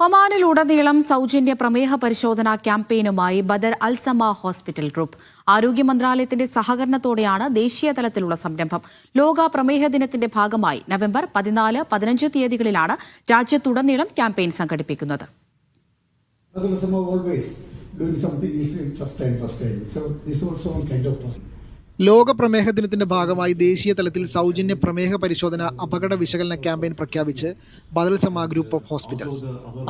ഒമാനിലുടനീളം സൗജന്യ പ്രമേഹ പരിശോധനാ ക്യാമ്പയിനുമായി ബദർ അൽസമ ഹോസ്പിറ്റൽ ഗ്രൂപ്പ്. ആരോഗ്യ മന്ത്രാലയത്തിന്റെ സഹകരണത്തോടെയാണ് ദേശീയ തലത്തിലുള്ള സംരംഭം. ലോക പ്രമേഹ ദിനത്തിന്റെ ഭാഗമായി നവംബർ 14, 15 തീയതികളിലാണ് രാജ്യത്തുടനീളം ക്യാമ്പയിൻ സംഘടിപ്പിക്കുന്നത്. ലോക പ്രമേഹ ദിനത്തിന്റെ ഭാഗമായി ദേശീയ തലത്തിൽ സൗജന്യ പ്രമേഹ പരിശോധന അപകട വിശകലന ക്യാമ്പയിൻ പ്രഖ്യാപിച്ച് Badr Al Sama group of hospitals.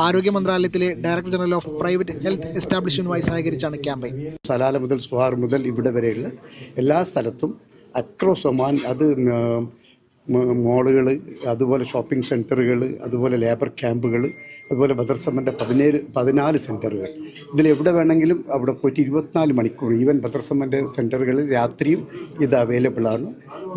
ആരോഗ്യ മന്ത്രാലയത്തിലെ director general of private health എസ്റ്റാബ്ലിഷ്മെന്റുമായി സഹകരിച്ചാണ് ക്യാമ്പയിൻ. സലാല മുതൽ സ്വാർ മുതൽ ഇവിടെ വരെയുള്ള എല്ലാ സ്ഥലത്തും അക്രോസ് ഒമാൻ, അത് മോളുകൾ, അതുപോലെ ഷോപ്പിംഗ് സെൻറ്ററുകൾ, അതുപോലെ ലേബർ ക്യാമ്പുകൾ, അതുപോലെ ബദർ അൽസമൻ്റെ 14 സെൻറ്ററുകൾ. ഇതിലെവിടെ വേണമെങ്കിലും അവിടെ പോയിട്ട് 24 മണിക്കൂർ, ഈവൻ ബദർ അൽസമൻ്റെ സെൻറ്ററുകളിൽ രാത്രിയും ഇത് അവൈലബിൾ ആണ്.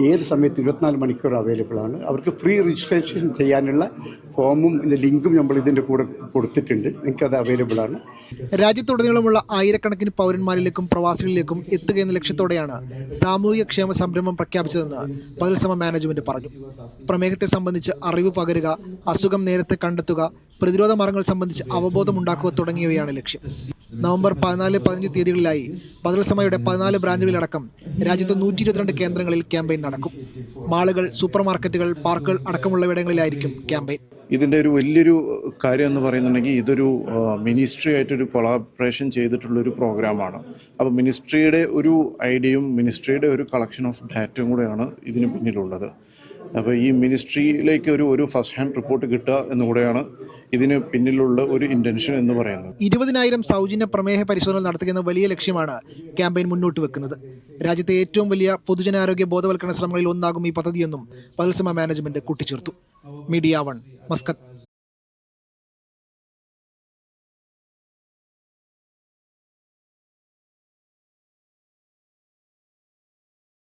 ഏത് സമയത്ത് 24 മണിക്കൂർ അവൈലബിൾ ആണ്. അവർക്ക് ഫ്രീ രജിസ്ട്രേഷൻ ചെയ്യാനുള്ള ഫോമും ലിങ്കും നമ്മൾ ഇതിൻ്റെ കൂടെ കൊടുത്തിട്ടുണ്ട്. നിങ്ങൾക്കത് അവൈലബിൾ ആണ്. രാജ്യത്തുടനീളമുള്ള ആയിരക്കണക്കിന് പൗരന്മാരിലേക്കും പ്രവാസികളിലേക്കും എത്തുകയെന്ന ലക്ഷ്യത്തോടെയാണ് സാമൂഹിക ക്ഷേമ സംരംഭം പ്രഖ്യാപിച്ചതെന്ന് ബദർ അൽസമ മാനേജ്മെന്റ് പറഞ്ഞു. പ്രമേഹത്തെ സംബന്ധിച്ച് അറിവ് പകരുക, അസുഖം നേരത്തെ കണ്ടെത്തുക, പ്രതിരോധ മാർഗങ്ങൾ സംബന്ധിച്ച് അവബോധമുണ്ടാക്കുക തുടങ്ങിയവയാണ് ലക്ഷ്യം. നവംബർ 14, 15 തീയതികളിലായി ബദർ അൽസമയുടെ 14 ബ്രാഞ്ചുകളിലടക്കം രാജ്യത്തെ 122 കേന്ദ്രങ്ങളിൽ ക്യാമ്പയിൻ നടക്കും. മാളുകൾ, സൂപ്പർ മാർക്കറ്റുകൾ, പാർക്കുകൾ അടക്കമുള്ളവിടങ്ങളിലായിരിക്കും ക്യാമ്പയിൻ. ഇതിൻ്റെ ഒരു വലിയൊരു കാര്യം എന്ന് പറയുന്നുണ്ടെങ്കിൽ ഇതൊരു മിനിസ്ട്രി ആയിട്ടൊരു കൊളാബറേഷൻ ചെയ്തിട്ടുള്ളൊരു പ്രോഗ്രാമാണ്. അപ്പോൾ മിനിസ്ട്രിയുടെ ഒരു ഐഡിയയും മിനിസ്ട്രിയുടെ ഒരു കളക്ഷൻ ഓഫ് ഡാറ്റയും കൂടെയാണ് ഇതിന് പിന്നിലുള്ളത്. അപ്പോൾ ഈ മിനിസ്ട്രിയിലേക്ക് ഒരു ഫസ്റ്റ് ഹാൻഡ് റിപ്പോർട്ട് കിട്ടുക എന്നുകൂടെയാണ് ഇതിന് പിന്നിലുള്ള ഒരു ഇൻറ്റൻഷൻ എന്ന് പറയുന്നത്. 20,000 സൗജന്യ പ്രമേഹ പരിശോധന നടത്തുന്ന വലിയ ലക്ഷ്യമാണ് ക്യാമ്പയിൻ മുന്നോട്ട് വെക്കുന്നത്. രാജ്യത്തെ ഏറ്റവും വലിയ പൊതുജനാരോഗ്യ ബോധവൽക്കരണ ശ്രമങ്ങളിൽ ഒന്നാകും ഈ പദ്ധതിയെന്നും ബദർ അൽസമ മാനേജ്മെന്റ് കൂട്ടിച്ചേർത്തു. Media 1, Muscat.